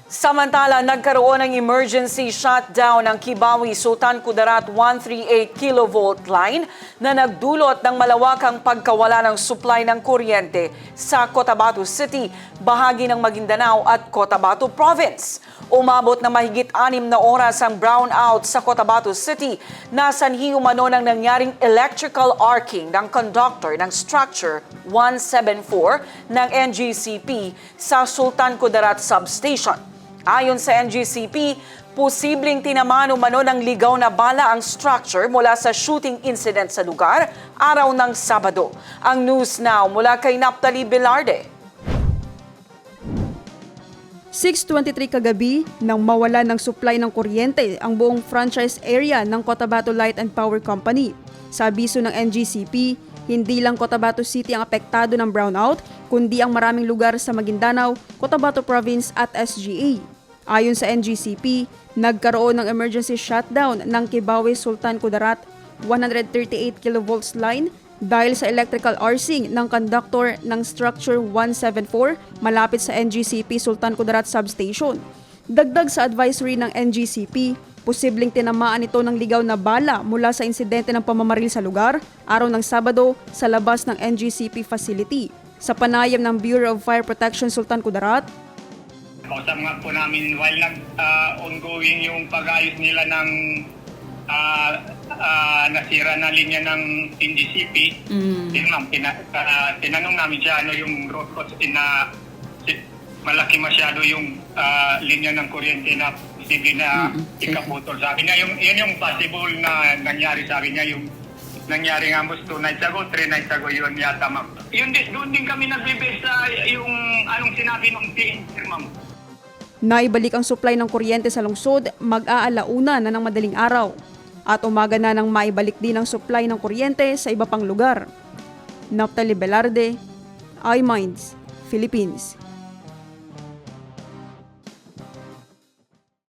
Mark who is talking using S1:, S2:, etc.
S1: Samantala, nagkaroon ng emergency shutdown ng Kibawi Sultan Kudarat 138 kilovolt line na nagdulot ng malawakang pagkawala ng supply ng kuryente sa Cotabato City, bahagi ng Maguindanao at Cotabato Province. Umabot na mahigit 6 na oras ang brownout sa Cotabato City na sanhi umano ng nangyaring electrical arcing ng conductor ng structure 174 ng NGCP sa Sultan Kudarat Substation. Ayon sa NGCP, posibleng tinamaan umano ng ligaw na bala ang structure mula sa shooting incident sa lugar araw ng Sabado. Ang News Now mula kay Naphtali Velarde.
S2: 6:23 kagabi nang mawala ng supply ng kuryente ang buong franchise area ng Cotabato Light and Power Company. Sa abiso ng NGCP, hindi lang Cotabato City ang apektado ng brownout, kundi ang maraming lugar sa Maguindanao, Cotabato Province at SGA. Ayon sa NGCP, nagkaroon ng emergency shutdown ng Kibawi Sultan Kudarat 138 kilovolts line dahil sa electrical arcing ng conductor ng structure 174 malapit sa NGCP Sultan Kudarat Substation. Dagdag sa advisory ng NGCP, posibleng tinamaan ito ng ligaw na bala mula sa insidente ng pamamaril sa lugar araw ng Sabado sa labas ng NGCP facility. Sa panayam ng Bureau of Fire Protection Sultan Kudarat,
S3: kausap nga po namin while ongoing yung pag-ayos nila ng nasira na linya ng NGCP. Tinanong namin siya ano yung root cause na malaki masyado yung linya ng kuryente na posible na ikaputol. Sabi niya, yun yung possible na nangyari. Sabi niya, yung nangyari nga most 2 nights ago, 3 nights ago, yun yata, ma'am. Doon din kami nag-base sa yung anong sinabi ng TNC, ma'am.
S2: naibalik ang supply ng kuryente sa lungsod mag-aalauna na ng madaling araw at umaga na nang maibalik din ang supply ng kuryente sa iba pang lugar. Naphtali Velarde, iMinds, Philippines.